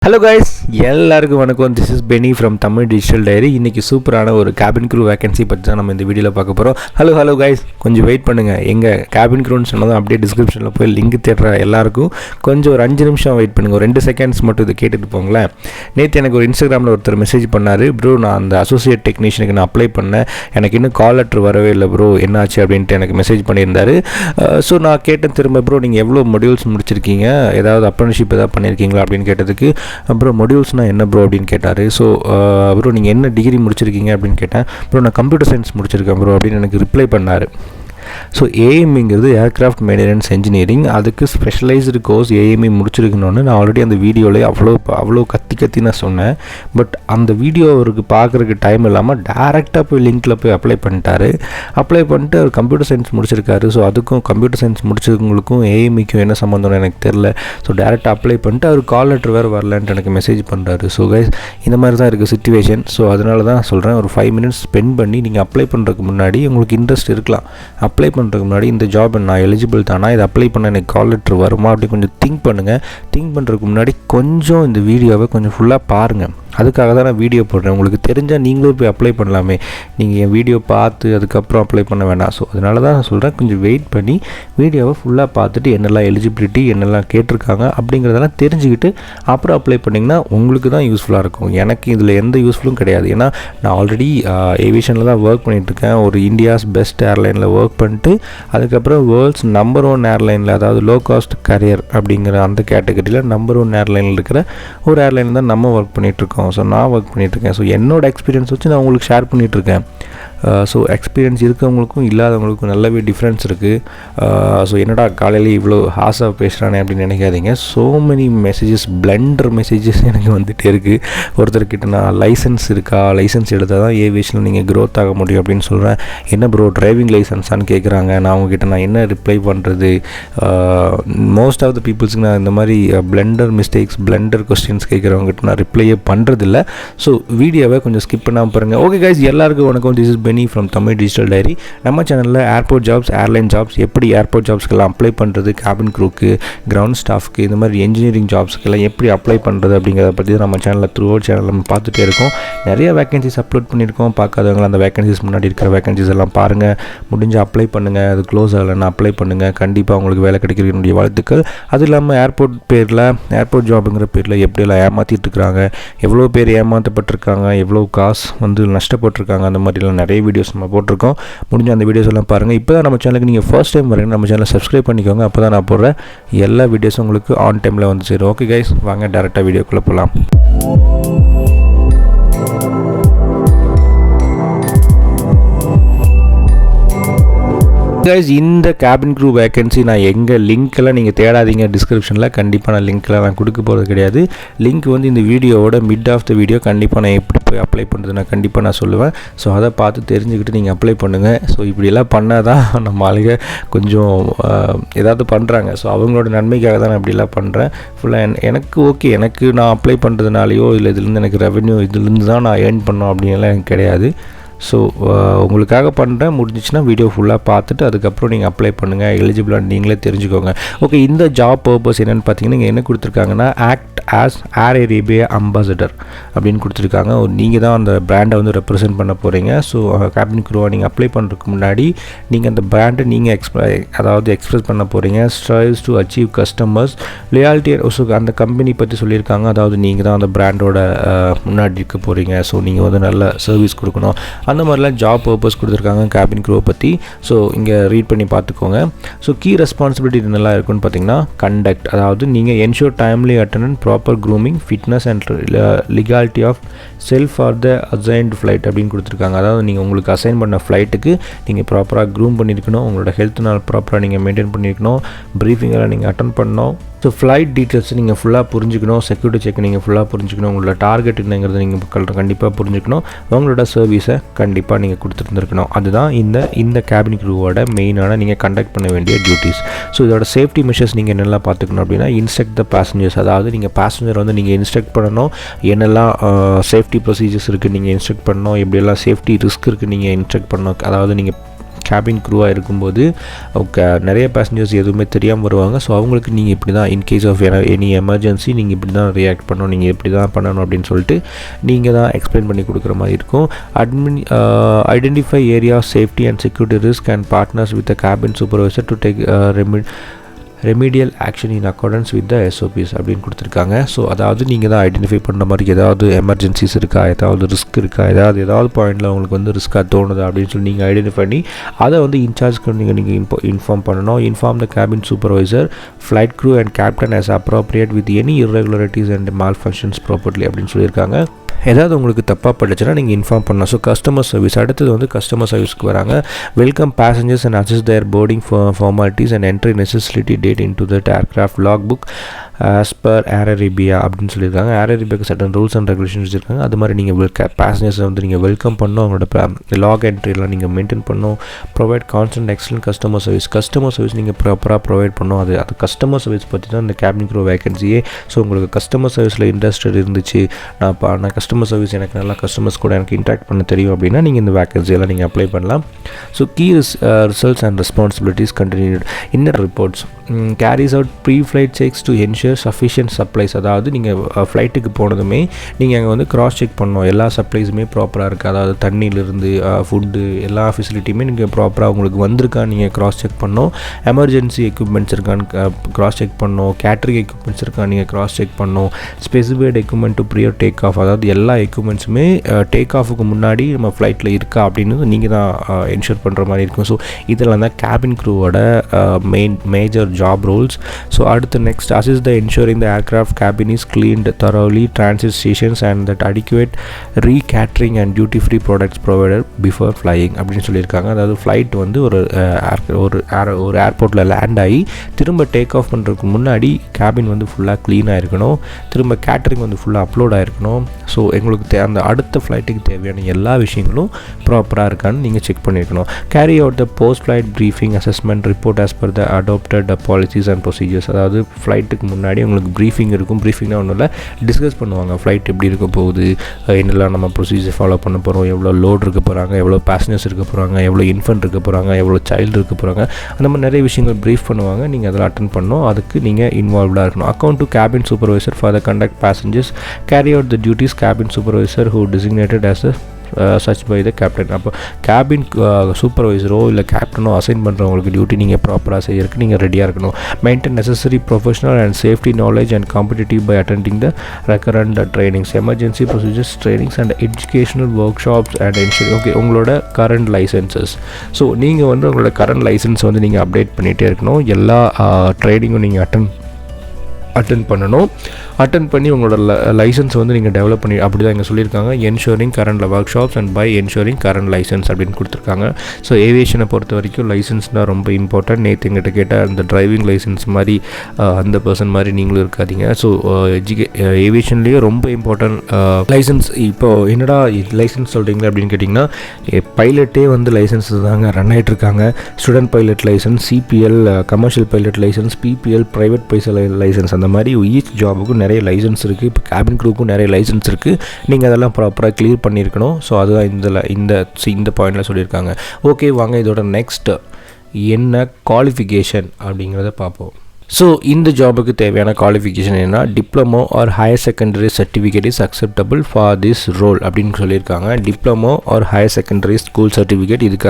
Hello guys, எல்லாருக்கும் வணக்கம். This is Benny from Tamil Digital Diary. இன்னைக்கு சூப்பரான ஒரு cabin crew vacancy பற்றி தான் நம்ம இந்த வீடியோவில் பார்க்க போகிறோம். ஹலோ guys, கொஞ்சம் வெயிட் பண்ணுங்கள். எங்கள் cabin crewன்னு சொன்னதும் அப்படியே டிஸ்கிரிப்ஷனில் போய் லிங்க் தேடுற எல்லாருக்கும் கொஞ்சம் ஒரு 5 நிமிஷம் வெயிட் பண்ணுங்கள். ஒரு 2 செகண்ட்ஸ் மட்டும் இதை கேட்டுட்டு போங்களேன். நேற்று எனக்கு ஒரு இன்ஸ்டாகிராமில் ஒருத்தர் மெசேஜ் பண்ணார். ப்ரோ, நான் அந்த அசோசியேட் டெக்னீஷியனுக்கு நான் அப்ளை பண்ணேன், எனக்கு இன்னும் கால் லெட்டர் வரவே இல்லை ப்ரோ, என்னாச்சு அப்படின்ட்டு எனக்கு மெசேஜ் பண்ணியிருந்தார். ஸோ நான் கேட்டேன் திரும்ப, ப்ரோ நீங்கள் எவ்வளோ மொடியூல்ஸ் முடிச்சிருக்கீங்க, ஏதாவது அப்ரண்டிஷிப் ஏதாவது பண்ணியிருக்கீங்களா அப்படின்னு கேட்டதுக்கு, ப்ரோ மொடியூல்ஸ்னால் என்ன ப்ரோ அப்படின்னு கேட்டார். ஸோ ப்ரோ நீங்கள் என்ன டிகிரி முடிச்சிருக்கீங்க அப்படின்னு கேட்டேன். ப்ரோ நான் கம்ப்யூட்டர் சயின்ஸ் முடிச்சிருக்கேன் ப்ரோ அப்படின்னு எனக்கு ரிப்ளை பண்ணார். ஸோ ஏஎம்ங்கிறது ஏர்க்ராஃப்ட் மெயின்டெனன்ஸ் இன்ஜினியரிங், அதுக்கு ஸ்பெஷலைஸ்டு கோர்ஸ் ஏஎம்இ முடிச்சிருக்கணும்னு நான் ஆல்ரெடி அந்த வீடியோவில் அவ்வளோ கத்தி நான் சொன்னேன். பட் அந்த வீடியோ அவருக்கு பார்க்குறதுக்கு டைம் இல்லாமல் டேரெக்டாக போய் லிங்க்கில் போய் அப்ளை பண்ணிட்டாரு. அப்ளை பண்ணிட்டு அவர் கம்ப்யூட்டர் சயின்ஸ் முடிச்சிருக்காரு. ஸோ அதுக்கும் கம்ப்யூட்டர் சயின்ஸ் முடிச்சவங்களுக்கும் ஏஎம்இக்கும் என்ன சம்மந்தம்னு எனக்கு தெரில. ஸோ டேரெக்டாக அப்ளை பண்ணிட்டு அவர் கால் லெட்டர் வேறு வரலன்ட்டு எனக்கு மெசேஜ் பண்ணுறாரு. ஸோ கைஸ், இந்த மாதிரி தான் இருக்குது சிச்சுவேஷன். ஸோ அதனால தான் சொல்கிறேன், ஒரு 5 மினிட்ஸ் ஸ்பெண்ட் பண்ணி நீங்கள் அப்ளை பண்ணுறதுக்கு முன்னாடி உங்களுக்கு இன்ட்ரெஸ்ட் இருக்கலாம். அப்ளை பண்ணுறதுக்கு முன்னாடி இந்த ஜாப் நான் எலிஜிபிள் தானா, இதை அப்ளை பண்ண எனக்கு கால் லெட்டர் வருமா அப்படி கொஞ்சம் திங்க் பண்ணுங்கள். திங்க் பண்ணுறதுக்கு முன்னாடி கொஞ்சம் இந்த வீடியோவை கொஞ்சம் ஃபுல்லாக பாருங்கள். அதுக்காக தான் நான் வீடியோ போடுறேன். உங்களுக்கு தெரிஞ்சால் நீங்களும் போய் அப்ளை பண்ணலாமே, நீங்கள் என் வீடியோ பார்த்து அதுக்கப்புறம் அப்ளை பண்ண வேண்டாம். ஸோ அதனால தான் நான் சொல்கிறேன், கொஞ்சம் வெயிட் பண்ணி வீடியோவை ஃபுல்லாக பார்த்துட்டு என்னெல்லாம் எலிஜிபிலிட்டி என்னெல்லாம் கேட்டிருக்காங்க அப்படிங்கிறதெல்லாம் தெரிஞ்சுக்கிட்டு அப்புறம் அப்ளை பண்ணிங்கன்னா உங்களுக்கு தான் யூஸ்ஃபுல்லாக இருக்கும். எனக்கு இதில் எந்த யூஸ்ஃபுல்லும் கிடையாது. ஏன்னா நான் ஆல்ரெடி ஏவியேஷனில் தான் ஒர்க் பண்ணிகிட்ருக்கேன். ஒரு இந்தியாஸ் பெஸ்ட் ஏர்லைனில் ஒர்க் பண்ணிட்டு அதுக்கப்புறம் வேர்ல்ட்ஸ் நம்பர் 1 ஏர்லைனில், அதாவது லோ காஸ்ட் கரியர் அப்படிங்கிற அந்த கேட்டகரியில் நம்பர் 1 ஏர்லைனில் இருக்கிற ஒரு ஏர்லைன் தான் நம்ம ஒர்க் பண்ணிகிட்ருக்கோம். ஸோ நான் ஒர்க் பண்ணிகிட்ருக்கேன். ஸோ என்னோட எக்ஸ்பீரியன்ஸ் வச்சு நான் உங்களுக்கு ஷேர் பண்ணிகிட்ருக்கேன். ஸோ எக்ஸ்பீரியன்ஸ் இருக்கவங்களுக்கும் இல்லாதவங்களுக்கும் நல்லாவே டிஃப்ரென்ஸ் இருக்குது. ஸோ என்னடா காலையில் இவ்வளோ ஹாஸாக பேசுகிறானே அப்படின்னு நினைக்காதீங்க. So many messages, blunder messages எனக்கு வந்துகிட்டே இருக்குது. ஒருத்தர்கிட்ட நான் லைசன்ஸ் இருக்கா, லைசன்ஸ் எடுத்தால் தான் ஏவியேஷனில் நீங்கள் க்ரோத் ஆக முடியும் அப்படின்னு சொல்கிறேன். என்ன ப்ரோ டிரைவிங் லைசன்ஸான்னு கேட்குறாங்க. நான் அவங்ககிட்ட நான் என்ன ரிப்ளை பண்ணுறது? மோஸ்ட் ஆஃப் த பீப்புள்ஸுக்கு நான் இந்த மாதிரி பிளண்டர் மிஸ்டேக்ஸ், பிளண்டர் கொஸ்டின்ஸ் கேட்குறவங்ககிட்ட நான் ரிப்ளையே பண்ணுறதில்ல. ஸோ வீடியோவை கொஞ்சம் ஸ்கிப் பண்ணாமல் பாருங்கள். ஓகே கைஸ், எல்லாருக்கும் வணக்கம். This is Benny from Tamil Digital Diary. நம்ம சேனலில் ஏர்போர்ட் ஜாப்ஸ், ஏர்லைன் ஜாப்ஸ், எப்படி ஏர்போர்ட் ஜாப்ஸ்க்கெல்லாம் அப்ளை பண்ணுறது, கேபின் க்ரூக்கு, கிரவுண்ட் ஸ்டாஃப்க்கு, இந்த மாதிரி என்ஜினியரிங் ஜாப்ஸ்க்கெல்லாம் எப்படி அப்ளை பண்ணுறது அப்படிங்கிறத பற்றி தான் நம்ம சேனலில் த்ரூ அவுட் சேனல் நம்ம பார்த்துட்டே இருக்கோம். நிறைய வேகன்சிஸ் அப்லோட் பண்ணியிருக்கோம். பார்க்காதவங்க அந்த வேகன்சிஸ் முன்னாடி இருக்கிற வேகன்சிஸ் எல்லாம் பாருங்கள். முடிஞ்சு அப்ளை பண்ணுங்கள். அது க்ளோஸ் ஆகலைன்னா அப்ளை பண்ணுங்கள். கண்டிப்பாக உங்களுக்கு வேலை கிடைக்கிறது என்னுடைய வாழ்த்துக்கள். அது இல்லாமல் ஏர்போர்ட் பேரில், ஏர்போர்ட் ஜாப்புங்கிற பேரில் எப்படியெல்லாம் ஏமாற்றிட்டு இருக்கிறாங்க, எவ்வளோ பேர் ஏமாற்றப்பட்டிருக்காங்க, எவ்வளோ காசு நஷ்டப்பட்டிருக்காங்க, அந்த மாதிரிலாம் நிறைய வீடியோஸ் நம்ம போட்டிருக்கோம். முடிஞ்ச அந்த வீடியோஸ் எல்லாம் பாருங்கள். இப்போ தான் நம்ம சேனலுக்கு நீங்கள் ஃபர்ஸ்ட் டைம் வரீங்க, நம்ம சேனலை சப்ஸ்கிரைப் பண்ணிக்கோங்க. அப்போ தான் நான் போடுற எல்லா வீடியோஸும் உங்களுக்கு ஆன் டைமில் வந்து சேரும். ஓகே கைஸ், வாங்க டேரெக்டாக வீடியோக்குள்ளே போகலாம். கைஸ், இந்த கேபின் க்ரூ வேகன்சி நான் எங்கள் லிங்க்கெல்லாம் நீங்கள் தேடாதீங்க. டிஸ்கிரிப்ஷனில் கண்டிப்பாக நான் லிங்க்கெல்லாம் நான் கொடுக்க போகிறது கிடையாது. லிங்க் வந்து இந்த வீடியோவோட மிட் ஆஃப் த வீடியோ கண்டிப்பாக நான் எப்படி போய் அப்ளை பண்ணுறது நான் கண்டிப்பாக நான் சொல்லுவேன். ஸோ அதை பார்த்து தெரிஞ்சுக்கிட்டு நீங்கள் அப்ளை பண்ணுங்கள். ஸோ இப்படியெல்லாம் பண்ணால் தான் நம்ம ஆளுங்க கொஞ்சம் ஏதாவது பண்ணுறாங்க. ஸோ அவங்களோட நன்மைக்காக தான் நான் இப்படிலாம் பண்ணுறேன். ஃபுல்லாக எனக்கு ஓகே, எனக்கு நான் அப்ளை பண்ணுறதுனாலையோ இல்லை இதுலேருந்து எனக்கு ரெவென்யூ இதுலேருந்து தான் நான் ஏர்ன் பண்ணோம் அப்படின்லாம் எனக்கு கிடையாது. ஸோ உங்களுக்காக பண்ணுறேன். முடிஞ்சிச்சுன்னா வீடியோ ஃபுல்லாக பார்த்துட்டு அதுக்கப்புறம் நீங்கள் அப்ளை பண்ணுங்கள். எலிஜிபிளாக நீங்களே தெரிஞ்சுக்கோங்க. ஓகே, இந்த ஜாப் பர்பஸ் என்னென்னு பார்த்தீங்கன்னா, இங்கே என்ன கொடுத்துருக்காங்கன்னா, act as Air Arabia ambassador அப்படின்னு கொடுத்துருக்காங்க. நீங்கள் தான் அந்த பிராண்டை வந்து ரெப்ரசென்ட் பண்ண போகிறீங்க. ஸோ கேபின் க்ரூவாக நீங்கள் அப்ளை பண்ணுறதுக்கு முன்னாடி நீங்கள் அந்த பிராண்டை நீங்கள் எக்ஸ்பிரஸ் பண்ண போகிறீங்க. Strives to achieve customers loyalty. So அந்த கம்பெனி பற்றி சொல்லியிருக்காங்க. அதாவது நீங்கள் தான் அந்த பிராண்டோட முன்னாடி இருக்க போகிறீங்க. ஸோ நீங்கள் வந்து நல்ல சர்வீஸ் கொடுக்கணும். அந்த மாதிரிலாம் ஜாப் பர்பஸ் கொடுத்துருக்காங்க கேபின் க்ரூவை பற்றி. ஸோ இங்கே ரீட் பண்ணி பார்த்துக்கோங்க. ஸோ கீ ரெஸ்பான்சிபிலிட்டி என்னெல்லாம் இருக்குன்னு பார்த்தீங்கன்னா, கண்டக்ட், அதாவது நீங்கள் ensure timely attendance, proper grooming, fitness and legality of self for the assigned flight அப்படின்னு கொடுத்துருக்காங்க. அதாவது நீங்கள் உங்களுக்கு அசைன் பண்ண ஃப்ளைட்டுக்கு நீங்கள் ப்ராப்பராக க்ரூம் பண்ணியிருக்கணும். உங்களோட ஹெல்த்னால் ப்ராப்பராக நீங்கள் மெயின்டைன் பண்ணியிருக்கணும். ப்ரீஃபிங்கெல்லாம் நீங்கள் அட்டன் பண்ணணும். ஸோ ஃப்ளைட் டீட்டெயில்ஸ் நீங்கள் ஃபுல்லாக புரிஞ்சுக்கணும். செக்யூரிட்டி செக் நீங்கள் ஃபுல்லாக புரிஞ்சுக்கணும். உங்களோட டார்கெட் என்னங்கிறது நீங்கள் கண்டிப்பாக புரிஞ்சுக்கணும். உங்களோட சர்வீஸை கண்டிப்பாக நீங்கள் கொடுத்துருந்துருக்கணும். அதுதான் இந்த கேபின் க்ரூவோட மெயினான நீங்கள் கண்டக்ட் பண்ண வேண்டிய டியூட்டிஸ். ஸோ இதோட சேஃப்டி மெஷர்ஸ் நீங்கள் என்னெல்லாம் பார்த்துக்கணும் அப்படின்னா, இன்ஸ்ட்ரக்ட் த பேசஞ்சர்ஸ், அதாவது நீங்கள் பேசஞ்சர் வந்து நீங்கள் இன்ஸ்ட்ரக்ட் பண்ணணும். என்னெல்லாம் சேஃப்டி ப்ரொசீஜர்ஸ் இருக்குது நீங்கள் இன்ஸ்ட்ரக்ட் பண்ணணும். எப்படியெல்லாம் சேஃப்டி ரிஸ்க் இருக்குது நீங்கள் இன்ஸ்ட்ரக்ட் பண்ணணும். அதாவது நீங்கள் கேபின் க்ரூவாக இருக்கும்போது நிறைய பேசஞ்சர்ஸ் எதுவுமே தெரியாமல் வருவாங்க. ஸோ அவங்களுக்கு நீங்கள் இப்படி தான் இன்கேஸ் ஆஃப் எனி எமர்ஜென்சி நீங்கள் இப்படி தான் ரியாக்ட் பண்ணணும், நீங்கள் இப்படி தான் பண்ணணும் அப்படின்னு சொல்லிட்டு நீங்கள் தான் எக்ஸ்பிளைன் பண்ணி கொடுக்குற மாதிரி இருக்கும். Identify area safety and security risk and partners with cabin supervisor to take remedial action in accordance with the SOPs அப்படின்னு கொடுத்துருக்காங்க. ஸோ அதாவது நீங்கள் தான் ஐடென்டிஃபை பண்ணுற மாதிரி ஏதாவது எமர்ஜென்சிஸ் இருக்கா, ஏதாவது ரிஸ்க் இருக்கா, ஏதாவது பாயிண்டில் உங்களுக்கு வந்து ரிஸ்க்காக தோணுதா அப்படின்னு சொல்லி நீங்கள் ஐடென்டிஃபை பண்ணி அதை வந்து இன்சார்ஜ்க்கு நீங்கள் இன்ஃபார்ம் பண்ணணும். Inform the cabin supervisor, flight crew and captain as appropriate with any irregularities and malfunctions properly அப்படின்னு சொல்லியிருக்காங்க. ஏதாவது உங்களுக்கு தப்பாக பட்டுச்சுன்னா நீங்கள் இன்ஃபார்ம் பண்ணலாம். ஸோ கஸ்டமர் சர்வீஸ், அடுத்தது வந்து கஸ்டமர் சர்வீஸ்க்கு வராங்க. Welcome passengers and assist their boarding formalities and entry necessity date in to that aircraft log book as per Air Arabia அப்படின்னு சொல்லியிருக்காங்க. ஏர் அரேபியாவுக்கு சட்டன் ரூல்ஸ் அண்ட் ரெகுலேஷன்ஸ் வச்சுருக்காங்க. அது மாதிரி நீங்கள் பேசஞ்சர்ஸை வந்து நீங்கள் வெல்கம் பண்ணணும், அவங்களோட லாக் என்ட்ரிலாம் நீங்கள் மெயின்டைன் பண்ணணும். Provide constant excellent customer service நீங்கள் ப்ராப்பராக ப்ரொவைட் பண்ணணும். அது கஸ்டமர் சர்வீஸ் பற்றி தான் இந்த கேபின் க்ரூ வேகன்சியே. ஸோ உங்களுக்கு கஸ்டமர் சர்வீஸில் இன்ட்ரெஸ்டட் இருந்துச்சு, நான் கஸ்டமர் சர்வீஸ் எனக்கு நல்லா கஸ்டமர்ஸ் கூட எனக்கு இன்ட்ராக்ட் பண்ண தெரியும் அப்படின்னா நீங்கள் இந்த வேகன்சியெல்லாம் நீங்கள் அப்ளை பண்ணலாம். So key results and responsibilities continued inner reports carries out pre flight checks to ensure sufficient supplies. அதாவது நீங்கள் ஃப்ளைட்டுக்கு போனதுமே நீங்கள் அங்கே வந்து கிராஸ் செக் பண்ணணும், எல்லா சப்ளைஸுமே ப்ராப்பராக இருக்குது. அதாவது தண்ணியிலிருந்து ஃபுட்டு எல்லா ஃபெசிலிட்டியுமே நீங்கள் ப்ராப்பராக உங்களுக்கு வந்திருக்கான்னு நீங்கள் கிராஸ் செக் பண்ணணும். எமர்ஜென்சி எக்யூப்மெண்ட்ஸ் இருக்கான்னு கிராஸ் செக் பண்ணணும். கேட்ரிங் எக்யூப்மெண்ட்ஸ் இருக்கான்னு நீங்கள் கிராஸ் செக் பண்ணணும். Specified equipment to prior take off, அதாவது எல்லா எக்யூப்மெண்ட்ஸுமே டேக் ஆஃபுக்கு முன்னாடி நம்ம ஃப்ளைட்டில் இருக்கா அப்படின்னு நீங்கள் தான் என்ஷூர் பண்ணுற மாதிரி இருக்கும். ஸோ இதெல்லாம் தான் கேபின் க்ரூவோட மேஜர் ஜாப் ரோல்ஸ். ஸோ அடுத்து next assist the ensuring the aircraft cabin is cleaned thoroughly, transit stations and that adequate re-catering and duty-free products provided before flying அப்படின்னு சொல்லியிருக்காங்க. அதாவது ஃப்ளைட் வந்து ஒரு ஏர்போர்ட்டில் லேண்ட் ஆகி திரும்ப டேக் ஆஃப் பண்ணுறதுக்கு முன்னாடி கேபின் வந்து ஃபுல்லாக க்ளீனாக இருக்கணும், திரும்ப கேட்டரிங் வந்து ஃபுல்லாக அப்லோட் ஆகிருக்கணும். ஸோ எங்களுக்கு அந்த அடுத்த ஃப்ளைட்டுக்கு தேவையான எல்லா விஷயங்களும் ப்ராப்பராக இருக்கான்னு நீங்கள் செக் பண்ணியிருக்கணும். Carry out the post flight briefing assessment report as per the adapted policies and procedures. அதாவது ஃப்ளைட்டுக்கு முன்னாடி உங்களுக்கு ப்ரீஃபிங் இருக்கும். ப்ரீஃபிங்னா ஒன்றும் இல்லை, டிஸ்கஸ் பண்ணுவாங்க ஃப்ளைட் எப்படி இருக்க போகுது, என்னெல்லாம் நம்ம ப்ரொசீஜர் ஃபாலோ பண்ண போகிறோம், எவ்வளோ லோட் இருக்க போகிறாங்க, எவ்வளோ பேசஞ்சர்ஸ் இருக்க போகிறாங்க, எவ்வளோ இன்ஃபென்ட் இருக்க போகிறாங்க, எவ்வளோ சைல்டு இருக்க போகிறாங்க, அந்த மாதிரி நிறைய விஷயங்கள் ப்ரீஃப் பண்ணுவாங்க. நீங்கள் அதெல்லாம் அட்டென்ட் பண்ணணும், அதுக்கு நீங்கள் இன்வால்வ்டாக இருக்கணும். Account to cabin supervisor for the conduct passengers, carry out the duties cabin supervisor who designated as a such by the captain. அப்போ கேபின் சூப்பர்வைசரோ இல்லை கேப்டனோ அசைன் பண்ணுறவங்களுக்கு டியூட்டி நீங்கள் ப்ராப்பராக செய்யறதுக்கு நீங்கள் ரெடியாக இருக்கணும். Maintain necessary professional and safety knowledge and competitive by attending the recurrent trainings, emergency procedures trainings and educational workshops and ensuring. Okay, உங்களோட கரண்ட் லைசன்சஸ். ஸோ நீங்கள் வந்து உங்களோட கரண்ட் லைசன்ஸ் வந்து நீங்கள் அப்டேட் பண்ணிகிட்டே இருக்கணும். எல்லா ட்ரைனிங்கும் நீங்கள் அட்டென்ட் பண்ணணும். அட்டென்ட் பண்ணி உங்களோட லைசன்ஸ் வந்து நீங்கள் டெவலப் பண்ணி, அப்படி தான் இங்கே சொல்லியிருக்காங்க. Ensuring current workshops and by ensuring current licence அப்படின்னு கொடுத்துருக்காங்க. ஸோ ஏவியேஷனை பொறுத்த வரைக்கும் லைசன்ஸ் தான் ரொம்ப இம்பார்ட்டன்ட். நேற்று எங்கிட்ட கேட்டால் அந்த டிரைவிங் லைசன்ஸ் மாதிரி அந்த பர்சன் மாதிரி நீங்களும் இருக்காதீங்க. ஸோ ஏவியேஷன்லேயே ரொம்ப இம்பார்ட்டன்ட் லைசன்ஸ். இப்போது என்னடா லைசன்ஸ் சொல்கிறீங்களா அப்படின்னு கேட்டிங்கன்னா, பைலட்டே வந்து லைசன்ஸ் தாங்க ரன் ஆகிட்டு இருக்காங்க. Student pilot licence, CPL commercial pilot licence, PPL private licence, அந்த மாதிரி ஈச் ஜாபுக்கும் நிறைய லைசன்ஸ் இருக்குது. இப்போ கேபின் க்ரூக்கும் நிறைய லைசன்ஸ் இருக்குது. நீங்கள் அதெல்லாம் ப்ராப்பராக கிளியர் பண்ணியிருக்கணும். ஸோ அதுதான் இந்த பாயிண்டில் சொல்லியிருக்காங்க. ஓகே, வாங்க இதோட நெக்ஸ்ட் என்ன குவாலிஃபிகேஷன் அப்படிங்கிறத பார்ப்போம். ஸோ இந்த ஜாபுக்கு தேவையான குவாலிஃபிகேஷன் என்ன, diploma or higher secondary certificate is acceptable for this role அப்படின்னு சொல்லியிருக்காங்க. Diploma or higher secondary school certificate இதுக்கு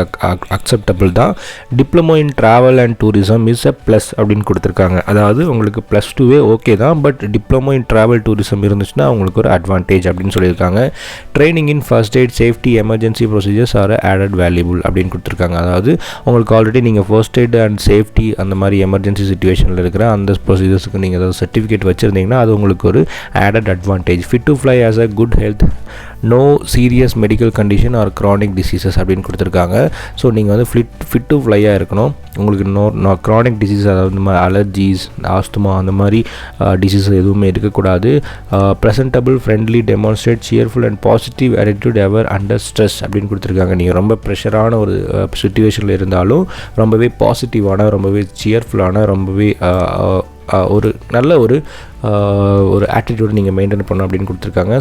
அக்செப்டபிள் தான். Diploma in travel and tourism is a plus அப்படின்னு கொடுத்துருக்காங்க. அதாவது உங்களுக்கு +2 ஓகே தான், but diploma in travel tourism இருந்துச்சுன்னா உங்களுக்கு ஒரு அட்வான்டேஜ் அப்படின்னு சொல்லியிருக்காங்க. Training in first aid safety emergency procedures are added valuable அப்படின்னு கொடுத்துருக்காங்க. அதாவது உங்களுக்கு ஆல்ரெடி நீங்கள் ஃபர்ஸ்ட் எய்ட் அண்ட் சேஃப்டி அந்த மாதிரி எமர்ஜென்சி சுச்சுவேஷனில் அந்த ப்ரொசீஜர்ஸுக்கு நீங்கள் ஏதாவது சர்டிஃபிகேட் வச்சுருந்தீங்கன்னா அது உங்களுக்கு ஒரு added advantage. Fit to fly as a good health, no serious medical condition or chronic diseases அப்படின்னு கொடுத்துருக்காங்க. ஸோ நீங்கள் வந்து ஃபிட் டு ஃப்ளையாக இருக்கணும். உங்களுக்கு க்ரானிக் டிசீஸ், அதாவது இந்த மாதிரி அலர்ஜிஸ், ஆஸ்துமா அந்த மாதிரி டிசீஸ் எதுவுமே இருக்கக்கூடாது. Presentable, friendly, demonstrate cheerful and positive attitude ever under stress அப்படின்னு கொடுத்துருக்காங்க. நீங்கள் ரொம்ப ப்ரெஷரான ஒரு சுச்சுவேஷனில் இருந்தாலும் ரொம்பவே பாசிட்டிவான, ரொம்பவே சியர்ஃபுல்லான, ரொம்பவே ஒரு நல்ல ஒரு ஒரு ஆட்டிடியூட் நீங்கள் மெயின்டைன் பண்ணணும் அப்படின்னு கொடுத்துருக்காங்க.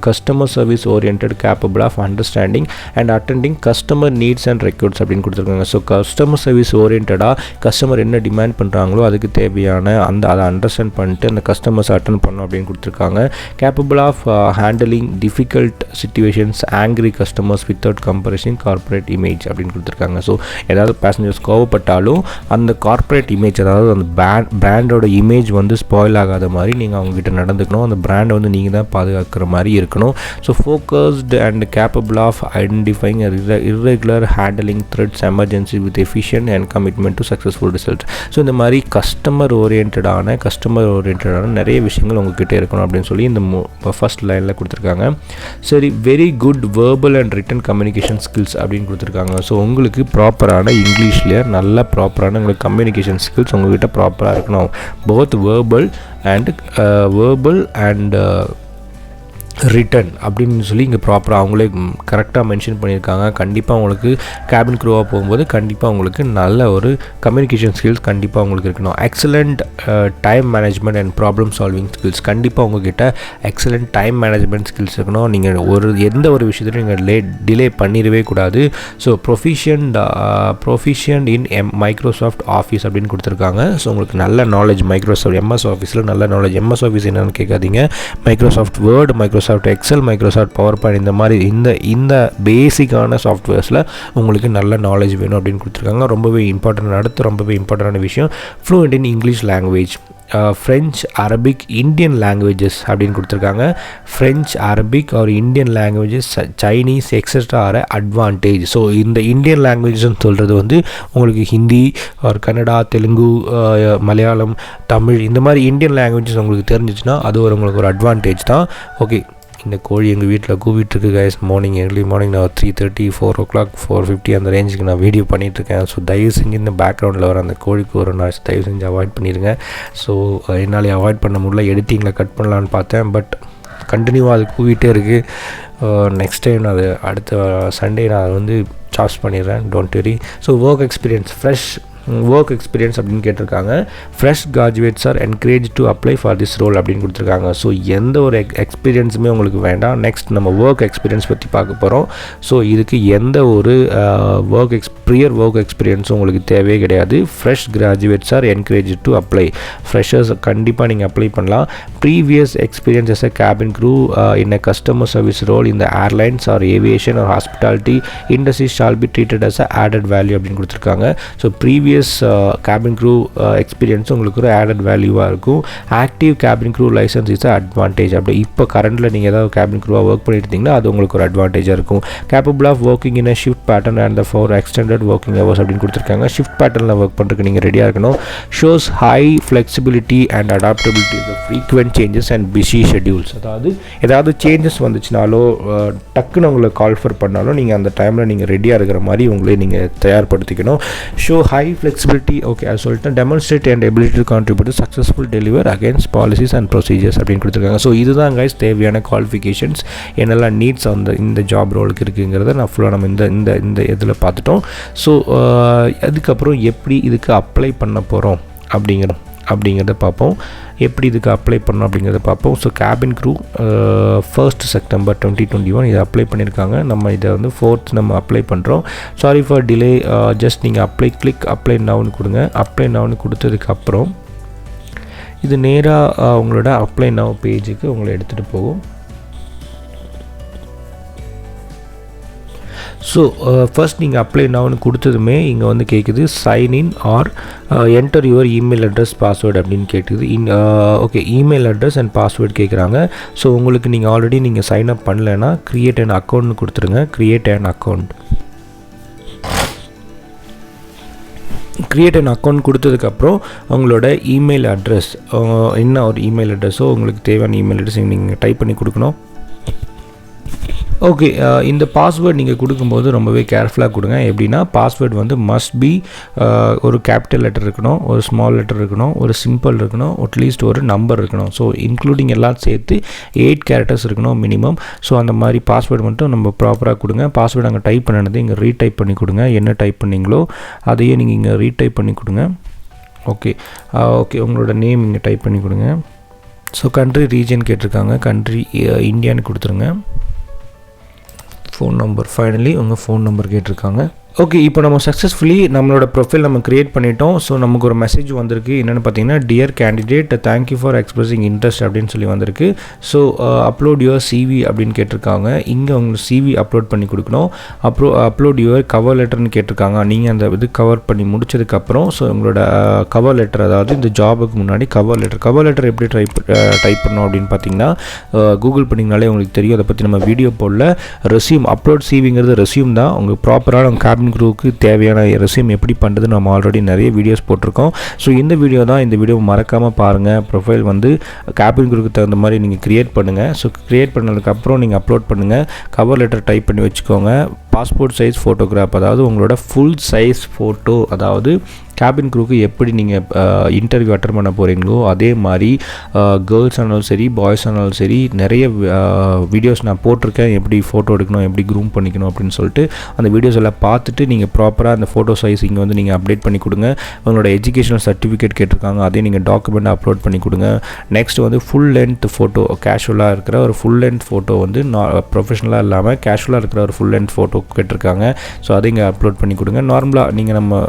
Customer service oriented, capable of understanding and attending customer needs and requirements அப்படின்னு கொடுத்துருக்காங்க. ஸோ கஸ்டமர் சர்வீஸ் ஓரியன்டாக கஸ்டமர் என்ன டிமாண்ட் பண்ணுறாங்களோ அதுக்கு தேவையான அதை அண்டர்ஸ்டாண்ட் பண்ணிட்டு அந்த கஸ்டமர்ஸ் அட்டன் பண்ணணும் அப்படின்னு கொடுத்துருக்காங்க. Capable of handling difficult situations, angry customers without compromising corporate image அப்படின்னு கொடுத்துருக்காங்க. ஸோ ஏதாவது பேசஞ்சர்ஸ் கோவப்பட்டாலும் அந்த கார்பரேட் இமேஜ், அதாவது அந்த பிராண்டோட இமேஜ் வந்து ஸ்பாயில் ஆகாத மாதிரி நீங்கள் அவங்ககிட்ட நடந்துக்கணும். அந்த பிராண்டை வந்து நீங்கள் தான் பாதுகாக்கிற மாதிரி இருக்கணும். So focused and capable of identifying irregular handling threats emergency with efficient and commitment to successful result. So இந்த மாதிரி கஸ்டமர் ஓரியன்டான நிறைய விஷயங்கள் உங்ககிட்ட இருக்கணும் அப்படின்னு சொல்லி இந்த ஃபர்ஸ்ட் லைனில் கொடுத்துருக்காங்க. சரி, very good verbal and return communication skills அப்படின்னு கொடுத்துருக்காங்க. ஸோ உங்களுக்கு ப்ராப்பரான இங்கிலீஷில் நல்ல ப்ராப்பரான உங்களுக்கு கம்யூனிகேஷன் ஸ்கில்ஸ் உங்கள்கிட்ட ப்ராப்பராக இருக்கணும். போத் வேர்பல் அண்ட் ரிட்டன் அப்படின்னு சொல்லி இங்கே ப்ராப்பராக அவங்களே கரெக்டாக மென்ஷன் பண்ணியிருக்காங்க. கண்டிப்பாக உங்களுக்கு கேபின் க்ரூவாக போகும்போது கண்டிப்பாக உங்களுக்கு நல்ல ஒரு கம்யூனிகேஷன் ஸ்கில்ஸ் கண்டிப்பாக உங்களுக்கு இருக்கணும். Excellent time management and problem solving skills, கண்டிப்பாக உங்கள்கிட்ட எக்ஸலண்ட் டைம் மேனேஜ்மெண்ட் ஸ்கில்ஸ் இருக்கணும். நீங்கள் எந்த ஒரு விஷயத்தையும் நீங்கள் டிலே பண்ணிடவே கூடாது. ஸோ ப்ரொஃபிஷியன்ட் இன் மைக்ரோசாஃப்ட் ஆஃபீஸ் அப்படின்னு கொடுத்துருக்காங்க. ஸோ உங்களுக்கு நல்ல நாலேஜ் மைக்ரோசாஃப்ட் எம்எஸ் ஆஃபீஸில் நல்ல நாலேஜ். எம்எஸ் ஆஃபீஸ் என்னென்னு கேட்காதீங்க. Microsoft word, Microsoft Excel, Microsoft power point, இந்த மாதிரி இந்த பேசிக்கான சாஃப்ட்வேர்ஸில் உங்களுக்கு நல்ல நாலேஜ் வேணும் அப்படின்னு கொடுத்துருக்காங்க. ரொம்பவே இம்பார்ட்டன்ட். அடுத்து ரொம்பவே இம்பார்ட்டண்டான விஷயம், fluent in English language, French, Arabic, Indian languages அப்படின்னு கொடுத்துருக்காங்க. French, Arabic or Indian languages, Chinese etcetera are advantage. So இந்த இந்தியன் லாங்குவேஜஸ்ன்னு சொல்கிறது வந்து உங்களுக்கு ஹிந்தி ஆர் கன்னடா, தெலுங்கு, மலையாளம், தமிழ், இந்த மாதிரி இந்தியன் லாங்குவேஜஸ் உங்களுக்கு தெரிஞ்சிச்சுன்னா அது உங்களுக்கு ஒரு அட்வான்டேஜ் தான். ஓகே, இந்த கோழி எங்கள் வீட்டில் கூவிட்டுருக்கு கைஸ். ஏர்லி மார்னிங் நான் 3:30, 4 o'clock, 4:50 அந்த ரேஞ்சுக்கு நான் வீடியோ பண்ணிகிட்ருக்கேன். ஸோ தயவு செஞ்சு இந்த பேக்ரவுண்டில் வர அந்த கோழிக்கு ஒரு நாள் தயவு செஞ்சு அவாய்ட் பண்ணிடுங்க. ஸோ என்னால் அவாய்ட் பண்ண முடியல, எடிட்டிங்கில் கட் பண்ணலான்னு பார்த்தேன், பட் கண்டினியூவாக அது கூவிட்டே இருக்குது. நெக்ஸ்ட் டைம் நான் அது அடுத்த சண்டே நான் அதை வந்து சார்ஜ் பண்ணிடுறேன், don't worry. So work experience அப்படின்னு கேட்டிருக்காங்க. Fresh graduates are encourage to apply for this role அப்படின்னு கொடுத்துருக்காங்க. ஸோ எந்த ஒரு எக்ஸ்பீரியன்ஸுமே உங்களுக்கு வேண்டாம். நெக்ஸ்ட் நம்ம ஒர்க் எக்ஸ்பீரியன்ஸ் பற்றி பார்க்க போகிறோம். ஸோ இதுக்கு எந்த ஒரு ப்ரியர் ஒர்க் எக்ஸ்பீரியன்ஸும் உங்களுக்கு தேவையே கிடையாது. Fresh graduates are encourage to apply. Freshers கண்டிப்பாக நீங்கள் அப்ளை பண்ணலாம். Previous experience as a cabin crew in a customer service role இந்த airlines or aviation or hospitality industry shall be treated as a added value அப்படின்னு கொடுத்துருக்காங்க. So previous cabin crew experience உங்களுக்கு ஒரு ஆடட் வேல்யூவாக இருக்கும். Active cabin crew licence is advantage. அப்படி இப்போ கரண்டில் நீங்கள் ஏதாவது கேபின் க்ரூவாக ஒர்க் பண்ணிட்டு இருந்தீங்கன்னா அது உங்களுக்கு ஒரு அட்வான்டேஜாக இருக்கும். Capable of working in a shift pattern and for extended working hours அப்படின்னு கொடுத்துருக்காங்க. ஷிஃப்ட் பேட்டர்னில் ஒர்க் பண்ணுறதுக்கு நீங்கள் ரெடியாக இருக்கணும். Shows high flexibility and adaptability the frequent changes and busy schedules. அதாவது ஏதாவது சேஞ்சஸ் வந்துச்சுனாலோ டக்குன்னு உங்களை கால்ஃபர் பண்ணாலும் நீங்கள் அந்த டைமில் நீங்கள் ரெடியாக இருக்கிற மாதிரி உங்களே நீங்கள் தயார்படுத்திக்கணும். Show high flexibility, okay, as well demonstrate and ability to contribute to successful deliver against policies and procedures அப்படின்னு கொடுத்துருக்காங்க. ஸோ இதுதான் கைஸ் தேவையான குவாலிஃபிகேஷன்ஸ், என்னெல்லாம் நீட்ஸ் இந்த ஜாப் ரோலுக்கு இருக்குங்கிறத நான் ஃபுல்லாக நம்ம இந்த இதில் பார்த்துட்டோம். ஸோ அதுக்கப்புறம் எப்படி இதுக்கு அப்ளை பண்ண போகிறோம் அப்படிங்கிறத பார்ப்போம். எப்படி இதுக்கு அப்ளை பண்ணோம் அப்படிங்கிறத பார்ப்போம். So cabin crew 1st September 2021 இதை அப்ளை பண்ணியிருக்காங்க. நம்ம இதை வந்து 4th நம்ம அப்ளை பண்ணுறோம். சாரி ஃபார் டிலே, ஜஸ்ட் நீங்கள் கிளிக் அப்ளை நவுன்னு கொடுங்க. அப்ளை நவுன்னு கொடுத்ததுக்கப்புறம் இது நேராக உங்களோட அப்ளை நவ் பேஜுக்கு உங்களை எடுத்துகிட்டு போகும். ஸோ ஃபர்ஸ்ட் நீங்கள் அப்ளை நவுன்னு கொடுத்ததுமே இங்கே வந்து கேட்குது sign in or enter your email address password அப்படின்னு கேட்குது. Okay, email address and password கேட்குறாங்க. ஸோ உங்களுக்கு நீங்கள் ஆல்ரெடி நீங்கள் சைன் அப் பண்ணலைன்னா க்ரியேட் அன் அக்கௌண்ட்னு கொடுத்துருங்க. க்ரியேட் அன் அக்கௌண்ட் கொடுத்ததுக்கப்புறம் உங்களோட இமெயில் அட்ரஸ் என்ன ஒரு இமெயில் அட்ரஸோ உங்களுக்கு தேவையான இமெயில் அட்ரஸ் நீங்கள் டைப் பண்ணி கொடுக்கணும். ஓகே, இந்த பாஸ்வேர்டு நீங்கள் கொடுக்கும்போது ரொம்பவே கேர்ஃபுல்லாக கொடுங்க. எப்படின்னா பாஸ்வேர்டு வந்து மஸ்ட் பி ஒரு கேபிட்டல் லெட்டர் இருக்கணும், ஒரு ஸ்மால் லெட்டர் இருக்கணும், ஒரு சிம்பிள் இருக்கணும், அட்லீஸ்ட் ஒரு நம்பர் இருக்கணும். ஸோ இன்க்ளூடிங் எல்லாம் சேர்த்து 8 கேரக்டர்ஸ் இருக்கணும் மினிமம். ஸோ அந்த மாதிரி பாஸ்வேர்டு மட்டும் நம்ம ப்ராப்பராக கொடுங்க. பாஸ்வேர்டு அங்கே டைப் பண்ணது இங்கே ரீடைப் பண்ணி கொடுங்க. என்ன டைப் பண்ணிங்களோ அதையே நீங்கள் இங்கே ரீடைப் பண்ணி கொடுங்க. ஓகே, உங்களோட நேம் இங்கே டைப் பண்ணி கொடுங்க. ஸோ கண்ட்ரி ரீஜன் கேட்டிருக்காங்க, கண்ட்ரி இந்தியான்னு கொடுத்துருங்க. ஃபோன் நம்பர், ஃபைனலி உங்கள் ஃபோன் நம்பர் கேட்டிருக்காங்க. ஓகே, இப்போ நம்ம சக்ஸஸ்ஃபுல்லி நம்மளோட ப்ரொஃபைல் நம்ம க்ரியேட் பண்ணிட்டோம். ஸோ நமக்கு ஒரு மெசேஜ் வந்திருக்கு, என்னென்னு பார்த்தீங்கன்னா, dear candidate thank you for expressing interest அப்படின்னு சொல்லி வந்திருக்கு. ஸோ அப்லோட் யுவர் சிவி அப்படின்னு கேட்டிருக்காங்க. இங்கே உங்களுக்கு சிவி அப்லோட் பண்ணி கொடுக்கணும். அப்லோட் யுவர் கவர் லெட்டர்னு கேட்டிருக்காங்க. நீங்கள் அந்த இது கவர் பண்ணி முடிச்சதுக்கப்புறம் ஸோ உங்களோட கவர் லெட்டர், அதாவது இந்த ஜாபுக்கு முன்னாடி கவர் லெட்டர் எப்படி டைப் பண்ணோம் அப்படின்னு பார்த்தீங்கன்னா, கூகுள் பண்ணிங்கனாலே உங்களுக்கு தெரியும். அதை பற்றி நம்ம வீடியோ போடல. ரெஸ்யூம் அப்லோட் சிவிங்கிறது ரெஸ்யூம் தான். உங்களுக்கு ப்ராப்பரான கேபின் க்ரூவுக்கு தேவையான ரெஸ்யூம் எப்படி பண்ணுறது நம்ம ஆல்ரெடி நிறைய வீடியோஸ் போட்டிருக்கோம். ஸோ இந்த வீடியோ மறக்காமல் பாருங்கள். ப்ரொஃபைல் வந்து கேபின் க்ரூவுக்கு தகுந்த மாதிரி நீங்கள் க்ரியேட் பண்ணுங்கள். ஸோ க்ரியேட் பண்ணதுக்கப்புறம் நீங்கள் அப்லோட் பண்ணுங்கள். கவர் லெட்டர் டைப் பண்ணி வச்சுக்கோங்க. பாஸ்போர்ட் சைஸ் ஃபோட்டோகிராஃப், அதாவது உங்களோட ஃபுல் சைஸ் ஃபோட்டோ, அதாவது கேபின் க்ரூவுக்கு எப்படி நீங்கள் இன்டர்வியூ அட்டன் பண்ண போகிறீங்களோ அதே மாதிரி கேர்ள்ஸ் ஆனாலும் சரி, பாய்ஸ் ஆனாலும் சரி, நிறைய வீடியோஸ் நான் போட்டிருக்கேன், எப்படி ஃபோட்டோ எடுக்கணும், எப்படி க்ரூம் பண்ணிக்கணும் அப்படின்னு சொல்லிட்டு. அந்த வீடியோஸ் எல்லாம் பார்த்துட்டு நீங்கள் ப்ராப்பராக அந்த ஃபோட்டோ சைஸ் இங்கே வந்து நீங்கள் அப்டேட் பண்ணி கொடுங்க. உங்களோட எஜுகேஷனல் சர்டிஃபிகேட் கேட்டிருக்காங்க, அதே நீங்கள் டாக்குமெண்ட் அப்லோட் பண்ணி கொடுங்க. நெக்ஸ்ட் வந்து ஃபுல் லென்த் ஃபோட்டோ, கேஷுவலாக இருக்கிற ஒரு ஃபுல் லென்த் ஃபோட்டோ வந்து ப்ரொஃபஷனலாக இல்லாமல் கேஷுவலாக இருக்கிற ஒரு ஃபுல் லென்த் ஃபோட்டோ கேட்டிருக்காங்க. ஸோ அதை இங்கே அப்லோட் பண்ணி கொடுங்க. நார்மலாக நீங்கள் நம்ம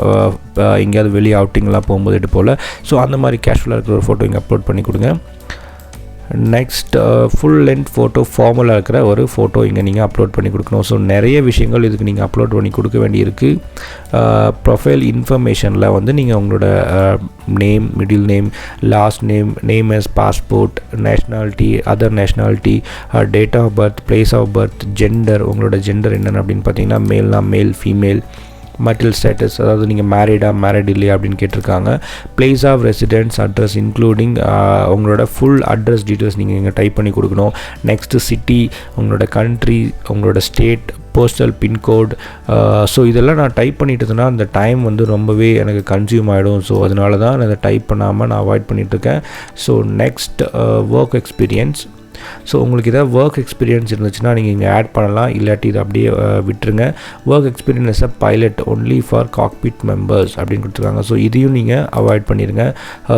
எங்கேயாவது வெளியே அவுட்டிங்லாம் போகும்போது எடுத்து போல், ஸோ அந்த மாதிரி கேஷுவலாக இருக்கிற ஒரு ஃபோட்டோ இங்கே அப்லோட் பண்ணி கொடுங்க. நெக்ஸ்ட் ஃபுல் லென்த் ஃபோட்டோ, ஃபார்மலாக இருக்கிற ஒரு ஃபோட்டோ இங்கே நீங்கள் அப்லோட் பண்ணி கொடுக்கணும். ஸோ நிறைய விஷயங்கள் இதுக்கு நீங்கள் அப்லோட் பண்ணி கொடுக்க வேண்டியிருக்கு. ப்ரொஃபைல் இன்ஃபர்மேஷனில் வந்து நீங்கள் உங்களோட name, middle name, last name as passport, nationality, other nationality, date of birth, place of birth, gender, உங்களோட ஜெண்டர் என்னென்னு அப்படின்னு பார்த்தீங்கன்னா, மேல்னா மேல், ஃபீமேல், மெரிட்டல் ஸ்டேட்டஸ், அதாவது நீங்கள் மேரிட் இல்லையா அப்படின்னு கேட்டிருக்காங்க. Place of residence, address including உங்களோட ஃபுல் அட்ரஸ் டீட்டெயில்ஸ் நீங்கள் இங்கே டைப் பண்ணி கொடுக்கணும். நெக்ஸ்ட்டு சிட்டி, உங்களோட கண்ட்ரி, உங்களோட ஸ்டேட், போஸ்டல் பின்கோட். ஸோ இதெல்லாம் நான் டைப் பண்ணிட்டதுன்னா அந்த டைம் வந்து ரொம்பவே எனக்கு கன்சியூம் ஆகிடும். ஸோ அதனால தான் நான் இதை டைப் பண்ணாமல் நான் அவாய்ட் பண்ணிகிட்ருக்கேன். So next work experience. So உங்களுக்கு ஏதாவது ஒர்க் எக்ஸ்பீரியன்ஸ் இருந்துச்சுன்னா நீங்கள் இங்கே ஆட் பண்ணலாம், இல்லாட்டி இதை அப்படியே விட்டுருங்க. Work experience pilot only for cockpit members அப்படின்னு கொடுத்துருக்காங்க. ஸோ இதையும் நீங்கள் அவாய்ட் பண்ணிடுங்க.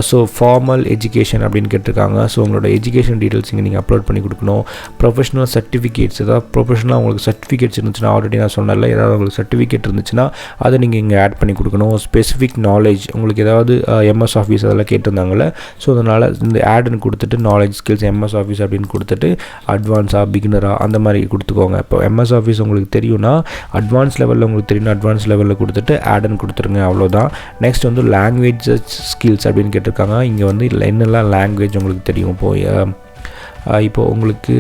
ஸோ ஃபார்மல் எஜுகேஷன் அப்படின்னு கேட்டிருக்காங்க. ஸோ உங்களோட எஜுகேஷன் டீட்டெயில்ஸ் இங்கே நீங்கள் அப்லோட் பண்ணி கொடுக்கணும். ப்ரொஃபஷனல் சர்டிஃபிகேட்ஸ், ஏதாவது ப்ரொஃபஷனலாக உங்களுக்கு சர்டிஃபிகேட்ஸ் இருந்துச்சுன்னா, ஆல்ரெடி நான் சொன்னல, ஏதாவது உங்களுக்கு சர்டிஃபிகேட் இருந்துச்சுன்னா அதை நீங்கள் இங்கே ஆட் பண்ணி கொடுக்கணும். ஸ்பெசிஃபிக் நாலேஜ், உங்களுக்கு ஏதாவது எம்எஸ் ஆஃபீஸ் அதெல்லாம் கேட்டிருந்தாங்கல்ல, ஸோ அதனால் இந்த ஆடுன்னு கொடுத்துட்டு நாலேஜ் ஸ்கில்ஸ் எம்எஸ் ஆஃபீஸ் அப்படின்னு கொடுத்துட்டு அட்வான்ஸாக, பிகினராக அந்த மாதிரி கொடுத்துக்கோங்க. இப்போ எம்எஸ் ஆஃபீஸ் உங்களுக்கு தெரியும்னா அட்வான்ஸ் லெவலில் உங்களுக்கு தெரியும், அட்வான்ஸ் லெவலில் கொடுத்துட்டு ஆடுன்னு கொடுத்துருங்க, அவ்வளோதான். நெக்ஸ்ட் வந்து லாங்குவேஜ் ஸ்கில்ஸ் அப்படின்னு கேட்டிருக்காங்க. இங்கே வந்து என்னெல்லாம் லாங்குவேஜ் உங்களுக்கு தெரியும். இப்போது உங்களுக்கு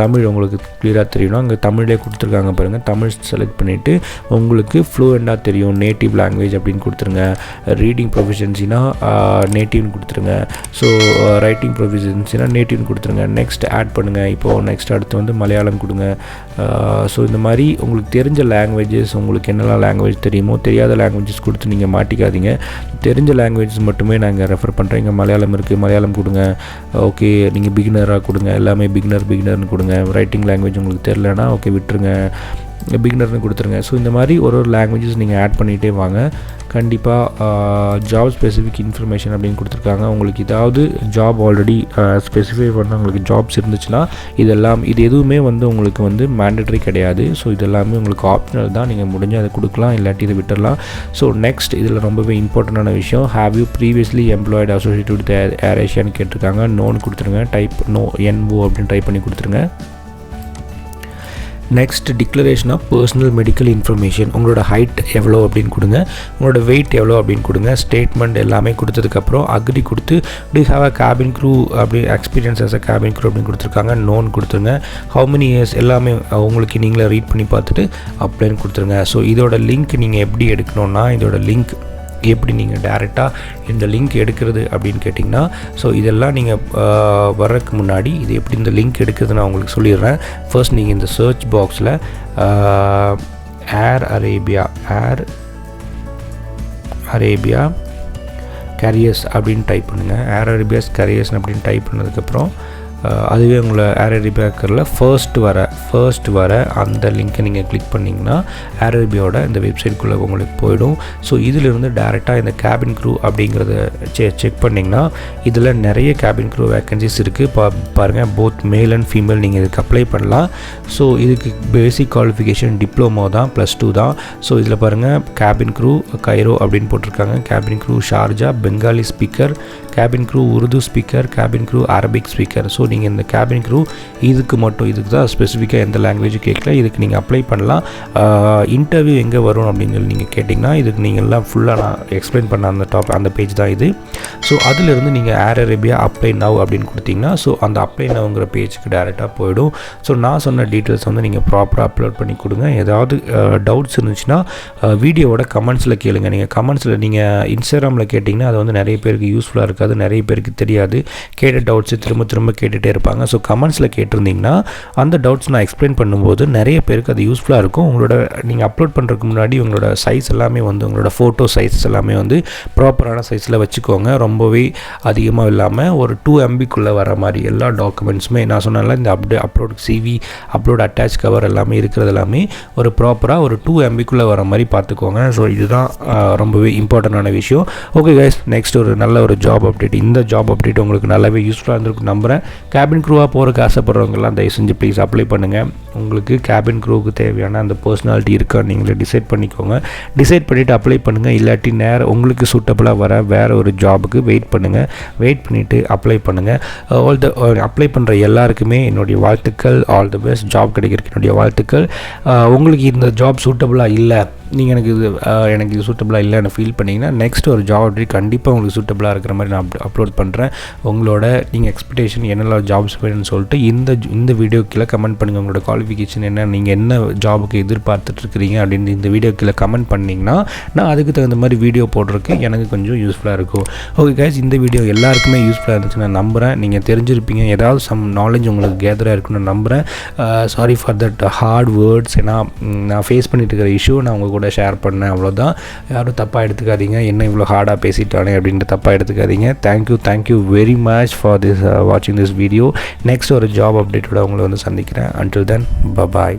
தமிழ் உங்களுக்கு க்ளியராக தெரியணும், அங்கே தமிழே கொடுத்துருக்காங்க பாருங்கள். தமிழ் செலக்ட் பண்ணிவிட்டு உங்களுக்கு ஃப்ளூயண்ட்டாக தெரியும், நேட்டிவ் லாங்குவேஜ் அப்படின்னு கொடுத்துருங்க. ரீடிங் ப்ரொஃபிஷியன்சினா நேட்டிவ்னு கொடுத்துருங்க. ஸோ ரைட்டிங் ப்ரொஃபிஷியன்சினா நேட்டிவ்னு கொடுத்துருங்க. நெக்ஸ்ட் ஆட் பண்ணுங்கள். இப்போது நெக்ஸ்ட் அடுத்து வந்து மலையாளம் கொடுங்க. ஸோ இந்த மாதிரி உங்களுக்கு தெரிஞ்ச லாங்குவேஜஸ், உங்களுக்கு என்னெல்லாம் லாங்குவேஜ் தெரியுமோ, தெரியாத லாங்குவேஜஸ் கொடுத்து நீங்கள் மாட்டிக்காதீங்க. தெரிஞ்ச லாங்குவேஜஸ் மட்டுமே நாங்கள் ரெஃபர் பண்ணுறோம். இங்கே மலையாளம் இருக்குது, மலையாளம் கொடுங்க. ஓகே, நீங்கள் பிகினராக கொடுங்க, எல்லாமே பிகினர்னு கொடுங்க. ரைட்டிங் லாங்குவேஜ் உங்களுக்கு தெரியலனா ஓகே விட்டுருங்க, பிகினர்னு கொடுத்துருங்க. ஸோ இந்த மாதிரி ஒரு லாங்குவேஜஸ் நீங்கள் ஆட் பண்ணிகிட்டே வாங்க. கண்டிப்பாக ஜாப் ஸ்பெசிஃபிக் இன்ஃபர்மேஷன் அப்படின்னு கொடுத்துருக்காங்க. உங்களுக்கு ஏதாவது ஜாப் ஆல்ரெடி ஸ்பெசிஃபை பண்ண உங்களுக்கு ஜாப்ஸ் இருந்துச்சுன்னா இது எதுவுமே வந்து உங்களுக்கு வந்து மேண்டட்ரி கிடையாது. ஸோ இதெல்லாமே உங்களுக்கு ஆப்ஷனல் தான், நீங்கள் முடிஞ்சால் அதை கொடுக்கலாம், இல்லாட்டி இதை விட்டுடலாம். ஸோ நெக்ஸ்ட் இதில் ரொம்பவே இம்பார்ட்டண்டான விஷயம், have you previously employed associate with ஏர்ஏஷியான்னு கேட்டிருக்காங்க. நோன்னு கொடுத்துருங்க. டைப் நோ, NO அப்படின்னு டைப் பண்ணி கொடுத்துருங்க. Next declaration of personal medical information, உங்களோட ஹைட் எவ்வளோ அப்படின்னு கொடுங்க, உங்களோட வெயிட் எவ்வளோ அப்படின்னு கொடுங்க. ஸ்டேட்மெண்ட் எல்லாமே கொடுத்ததுக்கப்புறம் அக்ரி கொடுத்து to have a cabin crew அப்படி experience as a cabin crew அப்படின்னு கொடுத்துருக்காங்க. நோன் கொடுத்துருங்க. ஹவு மெனி இயர்ஸ் எல்லாமே உங்களுக்கு நீங்களே ரீட் பண்ணி பார்த்துட்டு அப்ளைன்னு கொடுத்துருங்க. ஸோ இதோட லிங்க் நீங்கள் எப்படி எடுக்கணுன்னா, இதோட லிங்க் எப்படி நீங்கள் டேரெக்டாக இந்த லிங்க் எடுக்கிறது அப்படின்னு கேட்டிங்கன்னா, ஸோ இதெல்லாம் நீங்கள் வர்றதுக்கு முன்னாடி இது எப்படி இந்த லிங்க் எடுக்கிறது நான் உங்களுக்கு சொல்லிடுறேன். ஃபர்ஸ்ட் நீங்கள் இந்த சர்ச் பாக்ஸில் ஏர் அரேபியா கேரியர்ஸ் அப்படின்னு டைப் பண்ணுங்கள். ஏர் அரேபியாஸ் கேரியர்ஸ் அப்படின்னு டைப் பண்ணதுக்கப்புறம் அதுவே உங்களை ஏர் அரேபியாக்கரில் ஃபர்ஸ்ட் வர அந்த லிங்க்கை நீங்கள் கிளிக் பண்ணிங்கன்னா ஏர் அரேபியாவோட இந்த வெப்சைட்குள்ளே உங்களுக்கு போயிடும். ஸோ இதிலிருந்து டேரெக்டாக இந்த கேபின் க்ரூ அப்படிங்கிறத செக் பண்ணிங்கன்னா இதில் நிறைய கேபின் க்ரூ வேக்கன்சிஸ் இருக்குது. பாருங்கள், போத் மேல் அண்ட் ஃபீமேல் நீங்கள் இதுக்கு அப்ளை பண்ணலாம். ஸோ இதுக்கு பேசிக் குவாலிஃபிகேஷன் டிப்ளமோ தான், +2 தான். ஸோ இதில் பாருங்கள், கேபின் க்ரூ கைரோ அப்படின்னு போட்டிருக்காங்க, cabin crew Sharjah Bengali speaker, cabin crew Urdu speaker, cabin crew Arabic speaker. So நீங்கள் இந்த கேபின் க்ரூ இதுக்கு தான் ஸ்பெசிஃபிக்காக எந்த லாங்குவேஜ் கேட்கல, இதுக்கு நீங்கள் அப்ளை பண்ணலாம். இன்டர்வியூ எங்கே வரும் அப்படின்னு சொல்லி நீங்கள் கேட்டிங்கன்னா இதுக்கு நீங்கள்லாம் ஃபுல்லாக நான் எக்ஸ்பிளைன் பண்ண அந்த பேஜ் தான் இது. ஸோ அதிலிருந்து நீங்கள் ஏர் அரேபியா அப்ளை நவ் அப்படின்னு கொடுத்தீங்கன்னா ஸோ அந்த அப்ளை நவ்ங்கிற பேஜுக்கு டேரெக்டாக போயிடும். ஸோ நான் சொன்ன டீட்டெயில்ஸ் வந்து நீங்கள் ப்ராப்பராக அப்லோட் பண்ணி கொடுங்க. ஏதாவது டவுட்ஸ் இருந்துச்சுன்னா வீடியோவோட கமெண்ட்ஸில் கேளுங்க. நீங்கள் கமெண்ட்ஸில் நீங்கள் இன்ஸ்டாகிராமில் கேட்டிங்கன்னா அது வந்து நிறைய பேருக்கு யூஸ்ஃபுல்லாக இருக்காது, நிறைய பேருக்கு தெரியாது, கேட்ட டவுட்ஸு திரும்ப கேட்டுகிட்டே இருப்பாங்க. ஸோ கமெண்ட்ஸில் கேட்டிருந்தீங்கன்னா அந்த டவுட்ஸ் நான் எக்ஸ்பிளைன் பண்ணும்போது நிறைய பேருக்கு அது யூஸ்ஃபுல்லாக இருக்கும். உங்களோட நீங்கள் அப்லோட் பண்ணுறதுக்கு முன்னாடி உங்களோட சைஸ் எல்லாமே வந்து உங்களோட ஃபோட்டோ சைஸ் எல்லாமே வந்து ப்ராப்பரான சைஸில் வச்சுக்கோங்க. ரொம்பவே அதிகமாக இல்லாமல் ஒரு 2 MBக்குள்ளே வர மாதிரி எல்லா டாக்குமெண்ட்ஸுமே நான் சொன்னால இந்த upload CV upload attach cover எல்லாமே இருக்கிறது எல்லாமே ஒரு ப்ராப்பராக ஒரு 2 MBக்குள்ளே வர மாதிரி பார்த்துக்கோங்க. ஸோ இதுதான் ரொம்பவே இம்பார்ட்டண்டான விஷயம். ஓகே கைஸ், நெக்ஸ்ட் ஒரு நல்ல ஒரு ஜாப் அப்டேட். இந்த ஜாப் அப்டேட் உங்களுக்கு நல்லாவே யூஸ்ஃபுல்லாக இருந்திருக்கு நம்புகிறேன். கேபின் க்ரூவாக போகிறதுக்கு ஆசைப்படுறவங்கலாம் தயவு செஞ்சு ப்ளீஸ் அப்ளை பண்ணுங்கள். உங்களுக்கு கேபின் க்ரூவுக்கு தேவையான அந்த பர்சனாலிட்டி இருக்கா நீங்களே டிசைட் பண்ணிக்கோங்க. டிசைட் பண்ணிவிட்டு அப்ளை பண்ணுங்கள். இல்லாட்டி உங்களுக்கு சூட்டபுளாக வர வேறு ஒரு ஜாபுக்கு வெயிட் பண்ணுங்கள். வெயிட் பண்ணிவிட்டு அப்ளை பண்ணுங்கள். அப்ளை பண்ணுற எல்லாருக்குமே என்னுடைய வாழ்த்துக்கள். All the best. ஜாப் கிடைக்கிறதுக்கு என்னுடைய வாழ்த்துக்கள். உங்களுக்கு இந்த ஜாப் சூட்டபுளாக இல்லை, நீங்கள் எனக்கு இது சூட்டபுளாக இல்லைன்னு ஃபீல் பண்ணிங்கன்னா நெக்ஸ்ட் ஒரு ஜாப் அப்படி கண்டிப்பாக உங்களுக்கு சூட்டபுளாக இருக்கிற மாதிரி நான் அப்லோட் பண்ணுறேன். உங்களோட நீங்கள் எக்ஸ்பெக்டேஷன் என்னெல்லாம் ஜாப்ஸ் வேணும்னு சொல்லிட்டு இந்த வீடியோ கீழே கமெண்ட் பண்ணுங்கள். உங்களோட குவாலிஃபிகேஷன் என்ன, நீங்கள் என்ன ஜாபுக்கு எதிர்பார்த்துட்ருக்கிறீங்க அப்படின்னு இந்த வீடியோ கீழே கமெண்ட் பண்ணிங்கன்னா நான் அதுக்கு தகுந்த மாதிரி வீடியோ போடுறதுக்கு எனக்கு கொஞ்சம் யூஸ்ஃபுல்லாக இருக்கும். ஓகே கைஸ், இந்த வீடியோ எல்லாருக்குமே யூஸ்ஃபுல்லாக இருந்துச்சு நான் நம்புகிறேன். நீங்கள் தெரிஞ்சிருப்பீங்க, ஏதாவது சம் நாலேஜ் உங்களுக்கு கேதராக இருக்குன்னு நம்புகிறேன். Sorry for that heart words. ஏன்னா நான் ஃபேஸ் பண்ணிட்டு இருக்கிற இஷ்யூ நான் உங்கள் கூட ஷேர் பண்ணேன், அவ்வளோதான். யாரும் தப்பாக எடுத்துக்காதீங்க, என்ன இவ்வளோ ஹார்டாக பேசிட்டானே அப்படின்ட்டு தப்பாக எடுத்துக்காதீங்க. Thank you very much for this வாட்சிங் திஸ் வீடியோ. நெக்ஸ்ட் ஒரு ஜாப் அப்டேட்டோட உங்களை வந்து சந்திக்கிறேன். Until then, by.